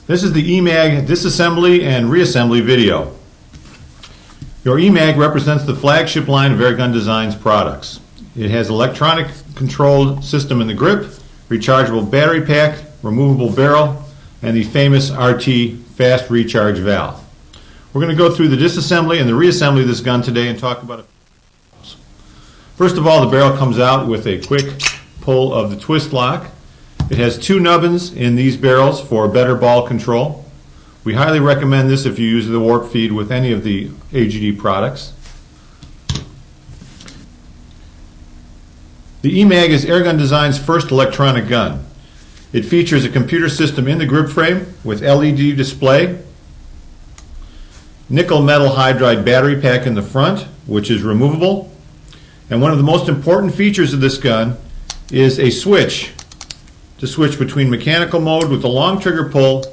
This is the EMAG disassembly and reassembly video. Your EMAG represents the flagship line of Airgun Design's products. It has electronic controlled system in the grip, rechargeable battery pack, removable barrel, and the famous RT fast recharge valve. We're going to go through the disassembly and the reassembly of this gun today and talk about it. First of all, the barrel comes out with a quick pull of the twist lock. It has two nubbins in these barrels for better ball control. We highly recommend this if you use the warp feed with any of the AGD products. The EMAG is Airgun Design's first electronic gun. It features a computer system in the grip frame with LED display, nickel metal hydride battery pack in the front, which is removable, and one of the most important features of this gun is a switch to switch between mechanical mode with a long trigger pull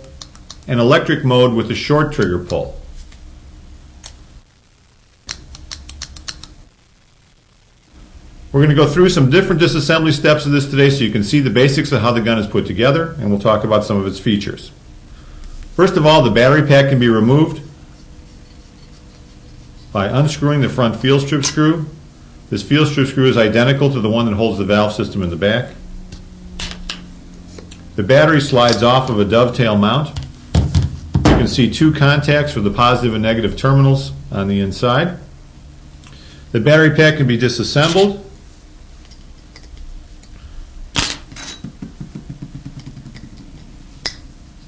and electric mode with a short trigger pull. We're going to go through some different disassembly steps of this today so you can see the basics of how the gun is put together, and we'll talk about some of its features. First of all, the battery pack can be removed by unscrewing the front field strip screw. This field strip screw is identical to the one that holds the valve system in the back. The battery slides off of a dovetail mount. You can see two contacts for the positive and negative terminals on the inside. The battery pack can be disassembled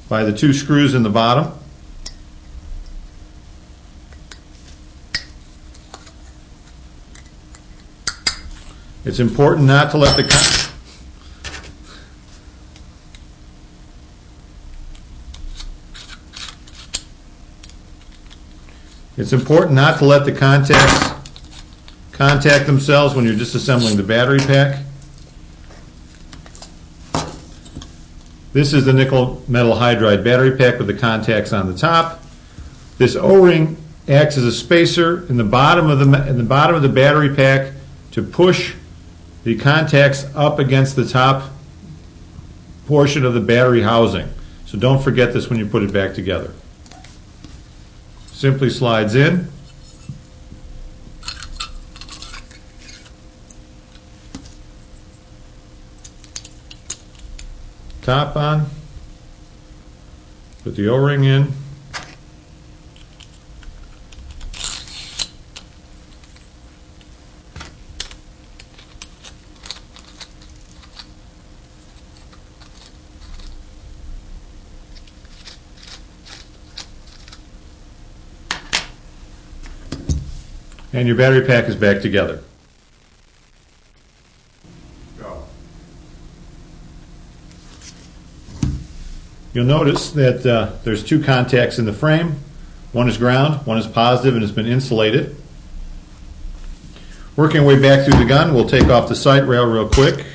by the two screws in the bottom. It's important not to let the contacts contact themselves when you're disassembling the battery pack. This is the nickel metal hydride battery pack with the contacts on the top. This O-ring acts as a spacer in the bottom of the battery pack to push the contacts up against the top portion of the battery housing. So don't forget this when you put it back together. Simply slides in. Top on. Put the O-ring in. And your battery pack is back together. Go. You'll notice that there's two contacts in the frame. One is ground, one is positive, and has been insulated. Working our way back through the gun, we'll take off the sight rail real quick.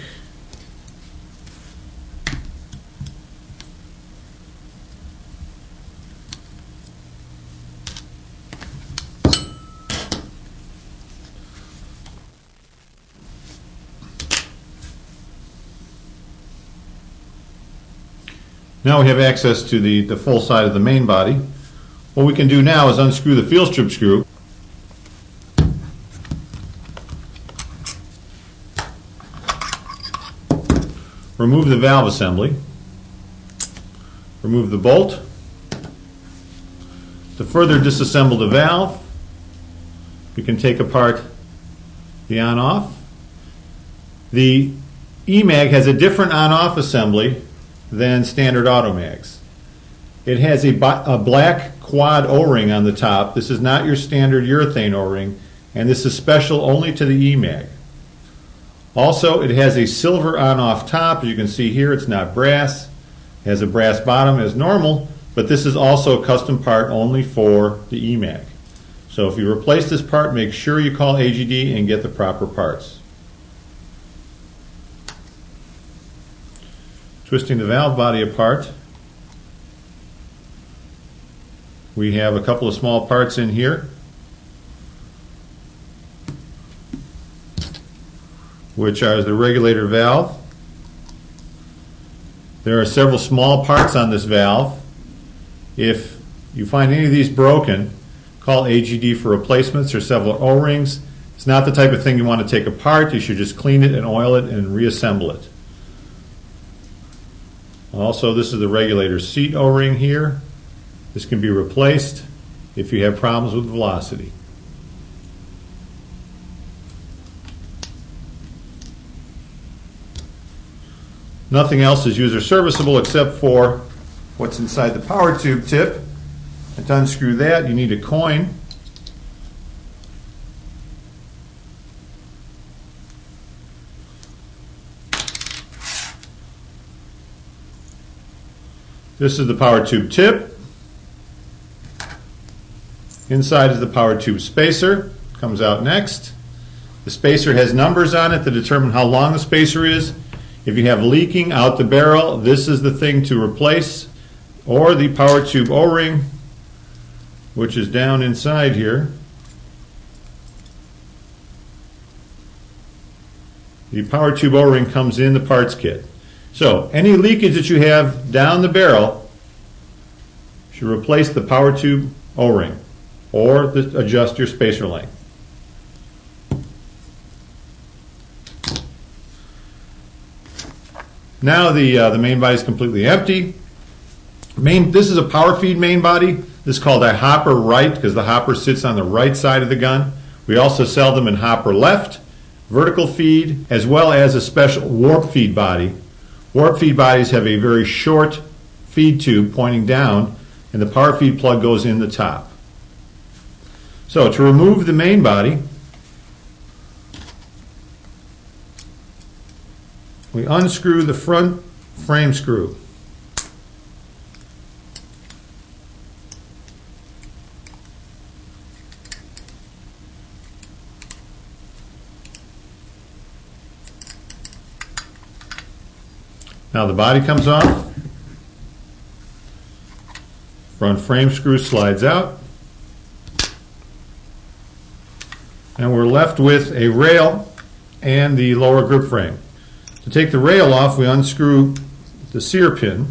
Now we have access to the full side of the main body. What we can do now is unscrew the field strip screw. Remove the valve assembly. Remove the bolt. To further disassemble the valve, you can take apart the on-off. The EMAG has a different on-off assembly than standard automags. It has a black quad O-ring on the top. This is not your standard urethane O-ring, and this is special only to the EMAG. Also, it has a silver on-off top. As you can see here, it's not brass. It has a brass bottom as normal, but this is also a custom part only for the EMAG. So if you replace this part, make sure you call AGD and get the proper parts. Twisting the valve body apart, we have a couple of small parts in here, which are the regulator valve. There are several small parts on this valve. If you find any of these broken, call AGD for replacements. There's several O-rings. It's not the type of thing you want to take apart. You should just clean it and oil it and reassemble it. Also, this is the regulator seat O-ring here. This can be replaced if you have problems with velocity. Nothing else is user serviceable except for what's inside the power tube tip. And to unscrew that, you need a coin. This is the power tube tip. Inside is the power tube spacer. Comes out next. The spacer has numbers on it to determine how long the spacer is. If you have leaking out the barrel, this is the thing to replace, or the power tube O-ring, which is down inside here. The power tube O-ring comes in the parts kit. So any leakage that you have down the barrel should replace the power tube O-ring or adjust your spacer length. Now the main body is completely empty. This is a power feed main body. This is called a hopper right because the hopper sits on the right side of the gun. We also sell them in hopper left, vertical feed, as well as a special warp feed body. Warp feed bodies have a very short feed tube pointing down, and the power feed plug goes in the top. So to remove the main body, we unscrew the front frame screw. Now the body comes off. Front frame screw slides out. And we're left with a rail and the lower grip frame. To take the rail off, we unscrew the sear pin.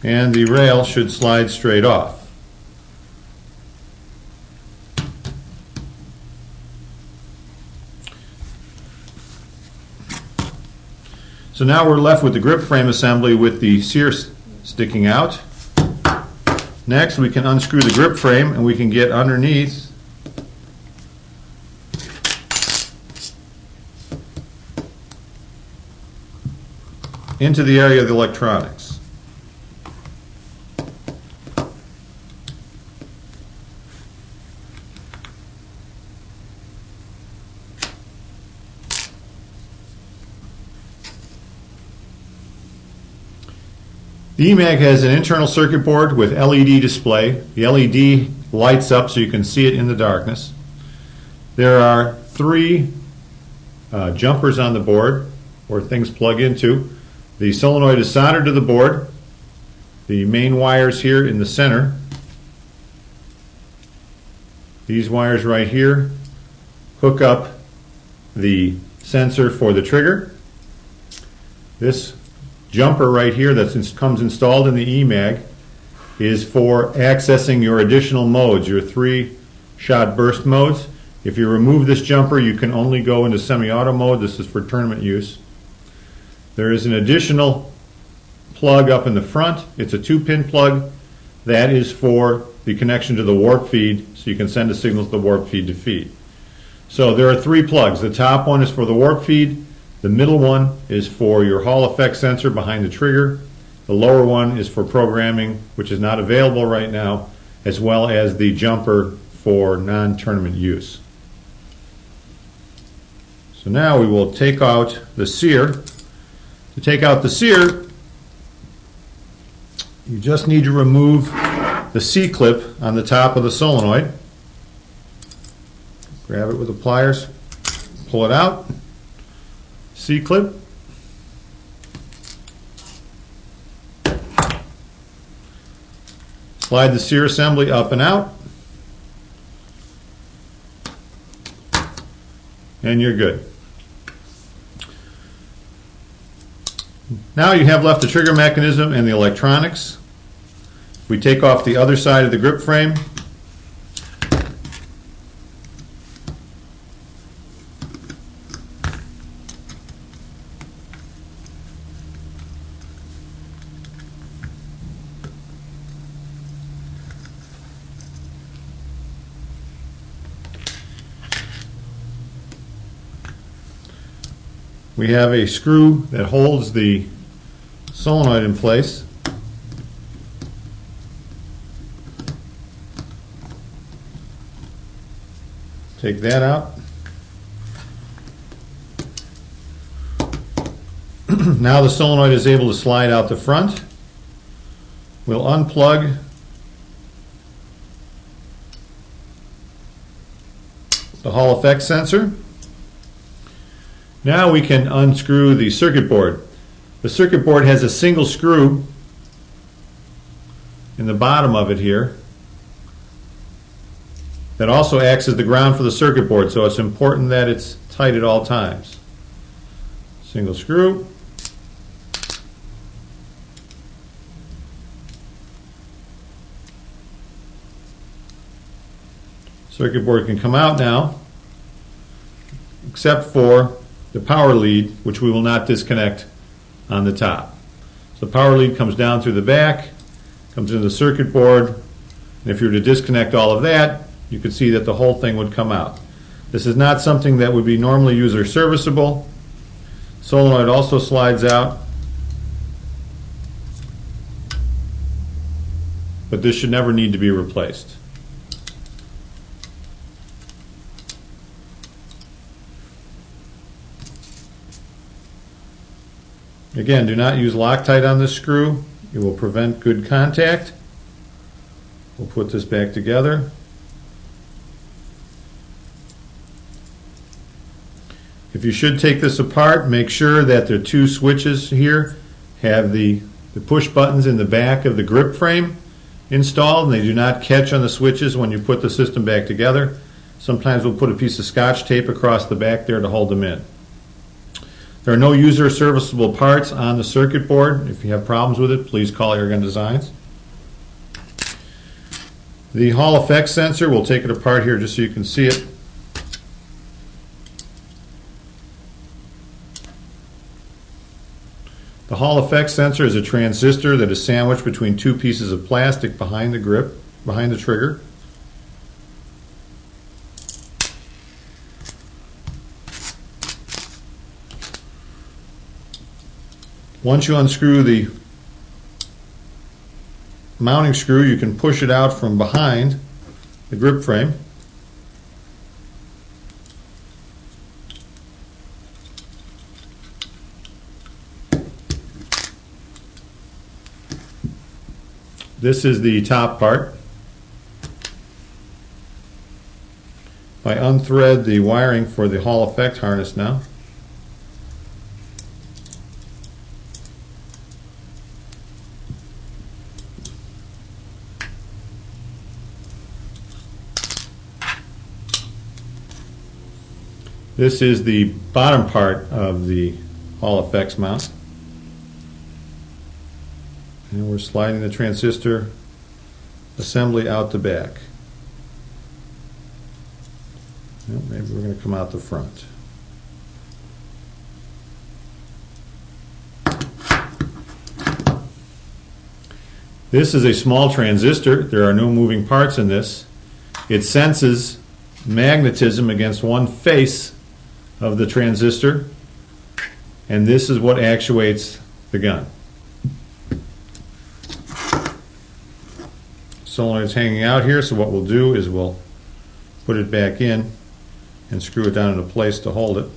And the rail should slide straight off. So now we're left with the grip frame assembly with the sear sticking out. Next, we can unscrew the grip frame and we can get underneath into the area of the electronics. The eMag has an internal circuit board with LED display. The LED lights up so you can see it in the darkness. There are 3 jumpers on the board where things plug into. The solenoid is soldered to the board. The main wires here in the center. These wires right here hook up the sensor for the trigger. This jumper right here that comes installed in the eMag is for accessing your additional modes, your 3-shot burst modes. If you remove this jumper, you can only go into semi-auto mode. This is for tournament use. There is an additional plug up in the front. It's a 2-pin plug. That is for the connection to the warp feed, so you can send a signal to the warp feed to feed. So there are 3 plugs. The top one is for the warp feed. The middle one is for your Hall effect sensor behind the trigger. The lower one is for programming, which is not available right now, as well as the jumper for non-tournament use. So now we will take out the sear. To take out the sear, you just need to remove the C-clip on the top of the solenoid. Grab it with the pliers, pull it out. C-clip. Slide the sear assembly up and out. And you're good. Now you have left the trigger mechanism and the electronics. We take off the other side of the grip frame. We have a screw that holds the solenoid in place. Take that out. Now the solenoid is able to slide out the front. We'll unplug the Hall effect sensor. Now we can unscrew the circuit board. The circuit board has a single screw in the bottom of it here that also acts as the ground for the circuit board, so it's important that it's tight at all times. Single screw. Circuit board can come out now, except for the power lead, which we will not disconnect on the top. So the power lead comes down through the back, comes into the circuit board, and if you were to disconnect all of that, you could see that the whole thing would come out. This is not something that would be normally user serviceable. Solenoid also slides out, but this should never need to be replaced. Again, do not use Loctite on this screw. It will prevent good contact. We'll put this back together. If you should take this apart, make sure that the two switches here have the push buttons in the back of the grip frame installed, and they do not catch on the switches when you put the system back together. Sometimes we'll put a piece of Scotch tape across the back there to hold them in. There are no user serviceable parts on the circuit board. If you have problems with it, please call Airgun Designs. The Hall effect sensor, we'll take it apart here just so you can see it. The Hall effect sensor is a transistor that is sandwiched between two pieces of plastic behind the grip, behind the trigger. Once you unscrew the mounting screw, you can push it out from behind the grip frame. This is the top part. If I unthread the wiring for the Hall effect harness now, this is the bottom part of the Hall effects mount. And we're sliding the transistor assembly out the back. Well, maybe we're going to come out the front. This is a small transistor. There are no moving parts in this. It senses magnetism against one face of the transistor, and this is what actuates the gun. Solenoid is hanging out here, so what we'll do is we'll put it back in and screw it down into place to hold it.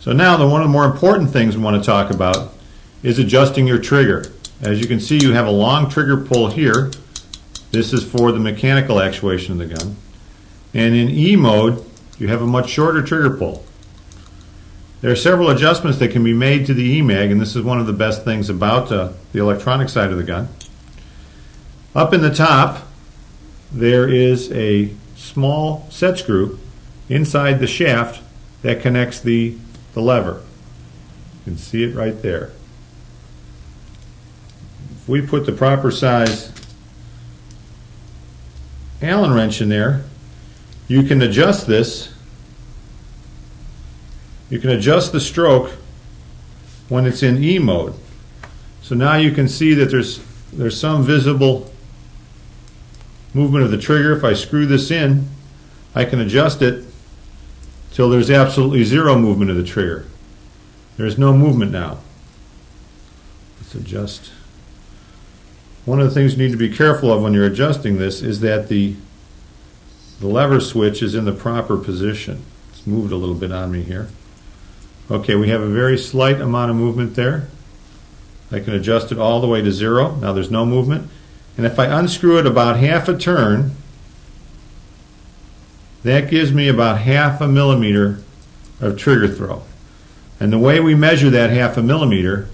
So now one of the more important things we want to talk about is adjusting your trigger. As you can see, you have a long trigger pull here. This is for the mechanical actuation of the gun. And in E mode, you have a much shorter trigger pull. There are several adjustments that can be made to the EMAG, and this is one of the best things about the electronic side of the gun. Up in the top, there is a small set screw inside the shaft that connects the lever. You can see it right there. If we put the proper size Allen wrench in there, you can adjust this. You can adjust the stroke when it's in E mode. So now you can see that there's some visible movement of the trigger. If I screw this in, I can adjust it till there's absolutely zero movement of the trigger. There's no movement now. Let's adjust. One of the things you need to be careful of when you're adjusting this is that the lever switch is in the proper position. It's moved a little bit on me here. Okay, we have a very slight amount of movement there. I can adjust it all the way to zero. Now there's no movement. And if I unscrew it about half a turn, that gives me about 1/2 millimeter of trigger throw. And the way we measure that 1/2 millimeter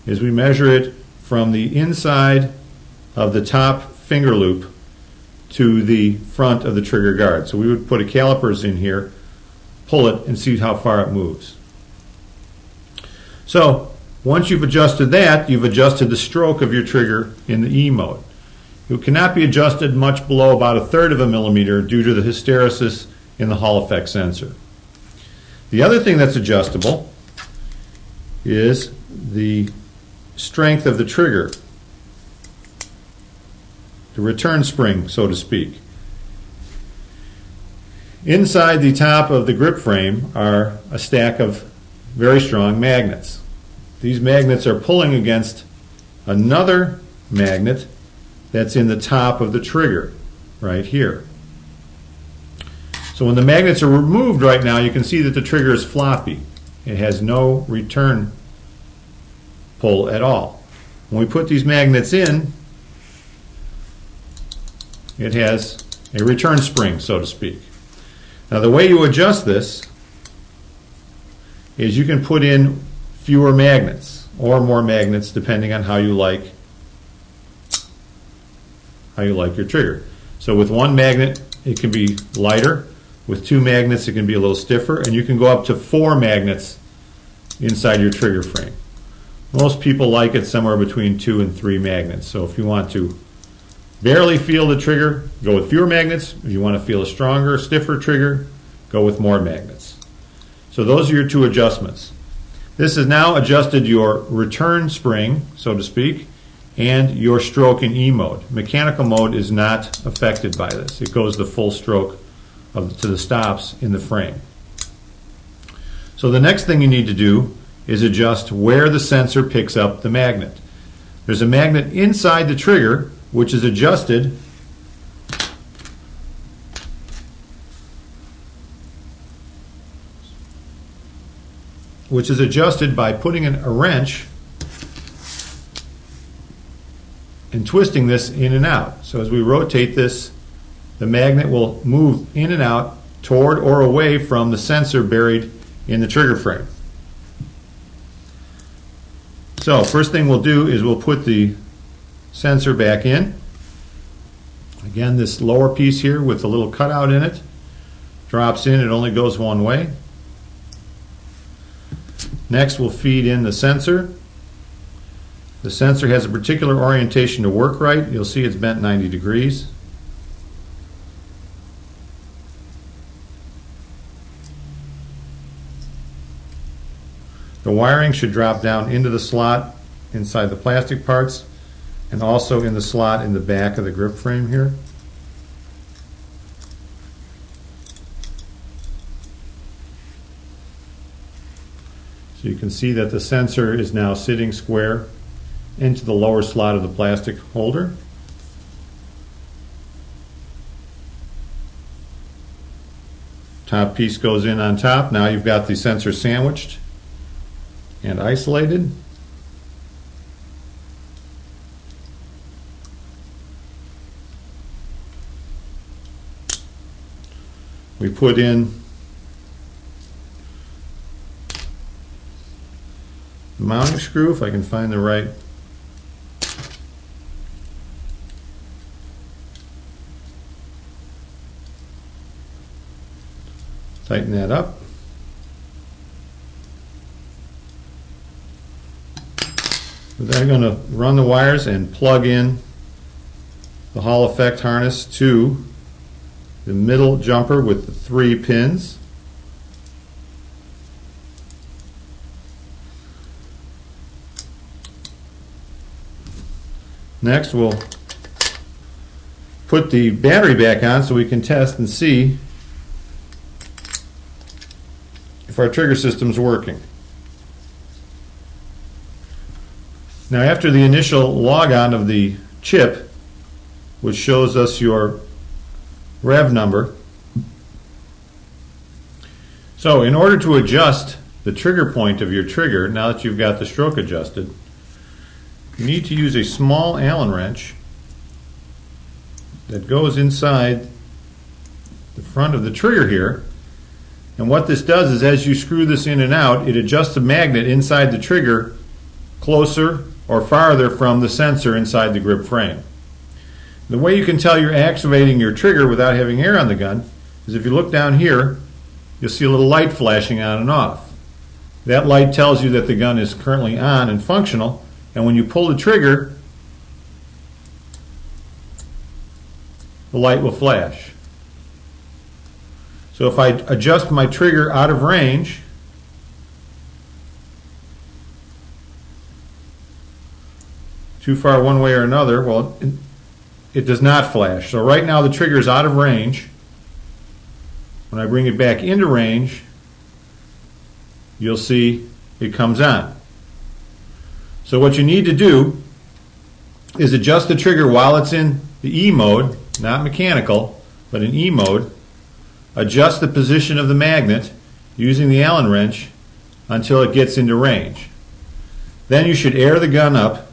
is we measure it from the inside of the top finger loop to the front of the trigger guard. So we would put a calipers in here, pull it, and see how far it moves. So once you've adjusted that, you've adjusted the stroke of your trigger in the E mode. It cannot be adjusted much below about 1/3 of a millimeter due to the hysteresis in the Hall effect sensor. The other thing that's adjustable is the strength of the trigger, the return spring, so to speak. Inside the top of the grip frame are a stack of very strong magnets. These magnets are pulling against another magnet that's in the top of the trigger right here. So when the magnets are removed right now, you can see that the trigger is floppy. It has no return pull at all. When we put these magnets in, it has a return spring, so to speak. Now the way you adjust this is you can put in fewer magnets or more magnets depending on how you like your trigger. So with one magnet it can be lighter, with two magnets it can be a little stiffer, and you can go up to 4 magnets inside your trigger frame. Most people like it somewhere between 2 and 3 magnets. So if you want to barely feel the trigger, go with fewer magnets. If you want to feel a stronger, stiffer trigger, go with more magnets. So those are your 2 adjustments. This has now adjusted your return spring, so to speak, and your stroke in E mode. Mechanical mode is not affected by this. It goes the full stroke to the stops in the frame. So the next thing you need to do is adjust where the sensor picks up the magnet. There's a magnet inside the trigger which is adjusted by putting in a wrench and twisting this in and out. So as we rotate this, the magnet will move in and out toward or away from the sensor buried in the trigger frame. So first thing we'll do is we'll put the sensor back in. Again, this lower piece here with a little cutout in it drops in. It only goes one way. Next we'll feed in the sensor. The sensor has a particular orientation to work right. You'll see it's bent 90 degrees. The wiring should drop down into the slot inside the plastic parts and also in the slot in the back of the grip frame here. So you can see that the sensor is now sitting square into the lower slot of the plastic holder. Top piece goes in on top. Now you've got the sensor sandwiched and isolated. we put in the mounting screw, if I can find the right. Tighten that up. We're then going to run the wires and plug in the Hall effect harness to the middle jumper with the 3 pins. Next, we'll put the battery back on so we can test and see if our trigger system's working. Now, after the initial log on of the chip, which shows us your rev number, so in order to adjust the trigger point of your trigger, now that you've got the stroke adjusted, you need to use a small Allen wrench that goes inside the front of the trigger here. And what this does is, as you screw this in and out, it adjusts the magnet inside the trigger closer or farther from the sensor inside the grip frame. The way you can tell you're activating your trigger without having air on the gun is if you look down here, you'll see a little light flashing on and off. That light tells you that the gun is currently on and functional, and when you pull the trigger, the light will flash. So if I adjust my trigger out of range, too far one way or another, well, it does not flash. So right now the trigger is out of range. When I bring it back into range, you'll see it comes on. So what you need to do is adjust the trigger while it's in the E mode, not mechanical, but in E mode. Adjust the position of the magnet using the Allen wrench until it gets into range. Then you should air the gun up,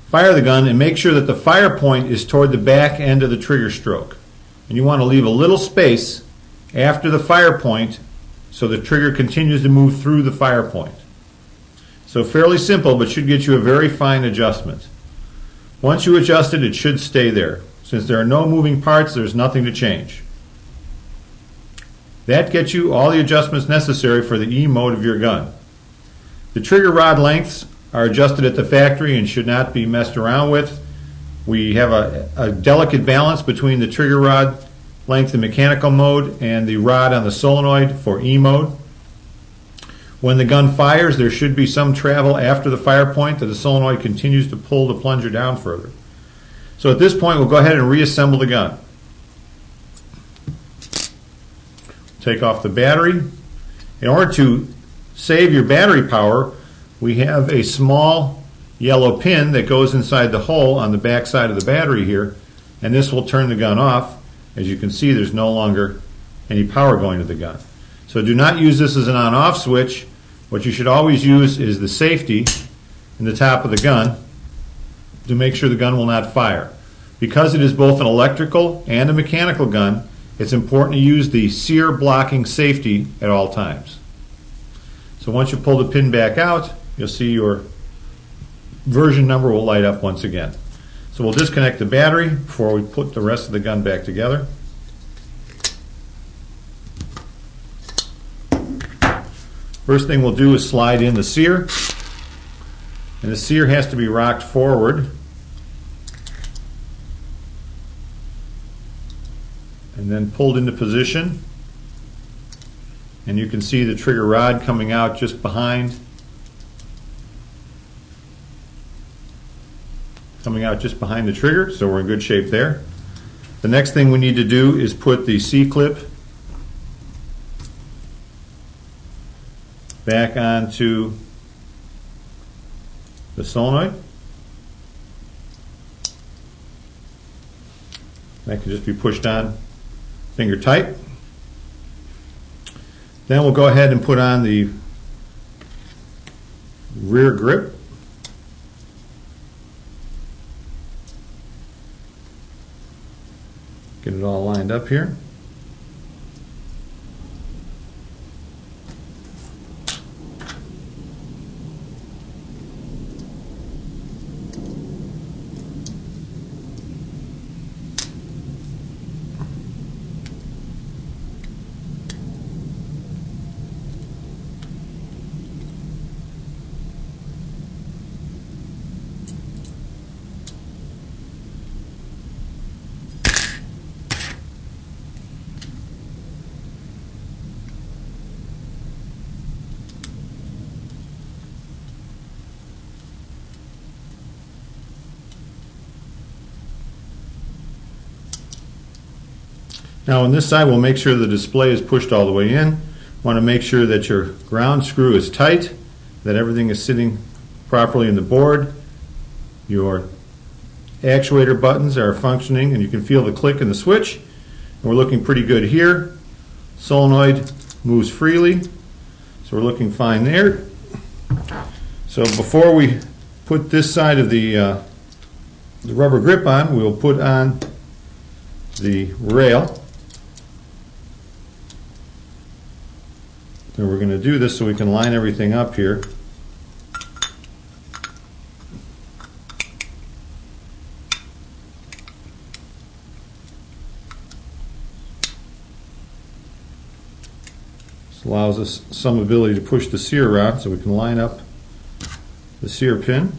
fire the gun, and make sure that the fire point is toward the back end of the trigger stroke. And you want to leave a little space after the fire point so the trigger continues to move through the fire point. So fairly simple, but should get you a very fine adjustment. Once you adjust it, it should stay there. Since there are no moving parts, there's nothing to change. That gets you all the adjustments necessary for the E mode of your gun. The trigger rod lengths are adjusted at the factory and should not be messed around with. We have a delicate balance between the trigger rod length in mechanical mode and the rod on the solenoid for E mode. When the gun fires, there should be some travel after the fire point that the solenoid continues to pull the plunger down further. So at this point, we'll go ahead and reassemble the gun. Take off the battery. In order to save your battery power, we have a small yellow pin that goes inside the hole on the back side of the battery here, and this will turn the gun off. As you can see, there's no longer any power going to the gun. So do not use this as an on-off switch. What you should always use is the safety in the top of the gun to make sure the gun will not fire. Because it is both an electrical and a mechanical gun, it's important to use the sear blocking safety at all times. So once you pull the pin back out, you'll see your version number will light up once again. So we'll disconnect the battery before we put the rest of the gun back together. First thing we'll do is slide in the sear. And the sear has to be rocked forward and then pulled into position. And you can see the trigger rod coming out just behind the trigger, so we're in good shape there. The next thing we need to do is put the C-clip back onto the solenoid. That can just be pushed on finger tight. Then we'll go ahead and put on the rear grip. Get it all lined up here. Now on this side, we'll make sure the display is pushed all the way in. Want to make sure that your ground screw is tight, that everything is sitting properly in the board. Your actuator buttons are functioning and you can feel the click in the switch. And we're looking pretty good here. Solenoid moves freely, so we're looking fine there. So before we put this side of the rubber grip on, we'll put on the rail. And we're going to do this so we can line everything up here. This allows us some ability to push the sear rod so we can line up the sear pin.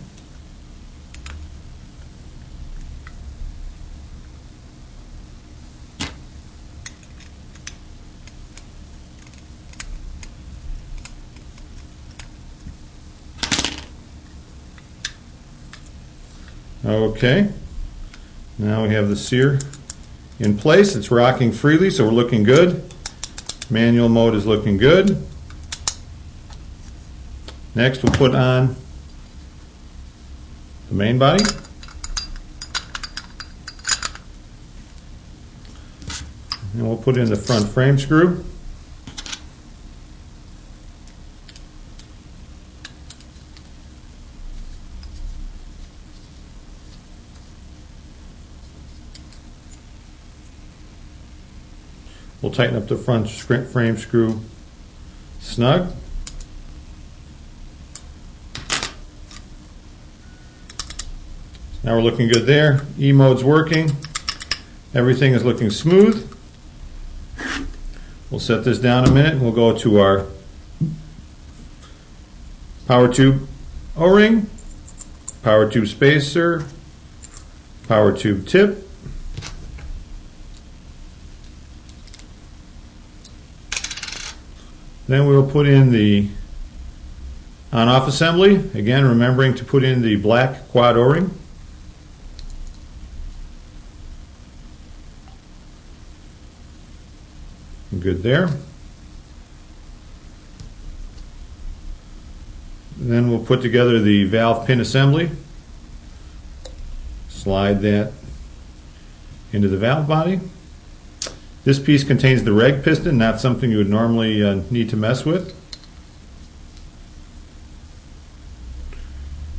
Okay, now we have the sear in place. It's rocking freely, so we're looking good. Manual mode is looking good. Next, we'll put on the main body. And we'll put in the front frame screw. We'll tighten up the front frame screw snug. Now we're looking good there. E-mode's working. Everything is looking smooth. We'll set this down a minute and we'll go to our power tube O-ring, power tube spacer, power tube tip. Then we will put in the on-off assembly, again remembering to put in the black quad O-ring. Good there. Then we'll put together the valve pin assembly. Slide that into the valve body. This piece contains the reg piston, not something you would normally need to mess with.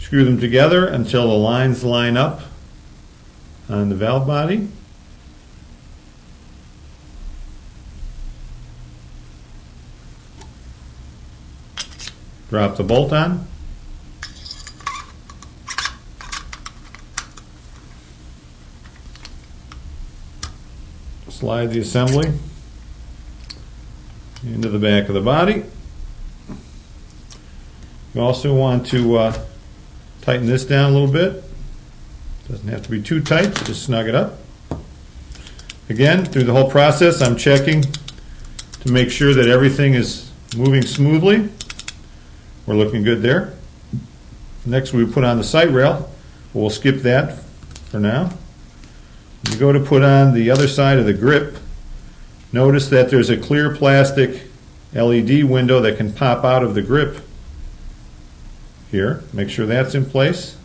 Screw them together until the lines line up on the valve body. Drop the bolt on. Slide the assembly into the back of the body. You also want to tighten this down a little bit. Doesn't have to be too tight, so just snug it up. Again, through the whole process, I'm checking to make sure that everything is moving smoothly. We're looking good there. Next, we put on the sight rail. We'll skip that for now. You go to put on the other side of the grip. Notice that there's a clear plastic LED window that can pop out of the grip here. Make sure that's in place.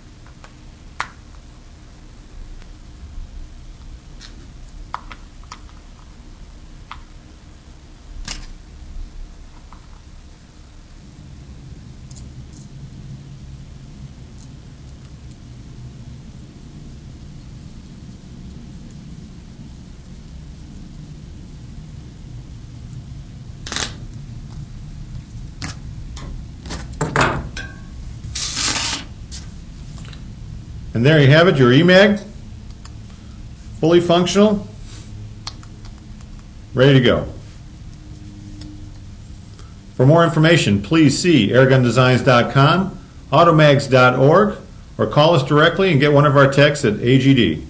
And there you have it, your eMag, fully functional, ready to go. For more information, please see airgundesigns.com, automags.org, or call us directly and get one of our techs at AGD.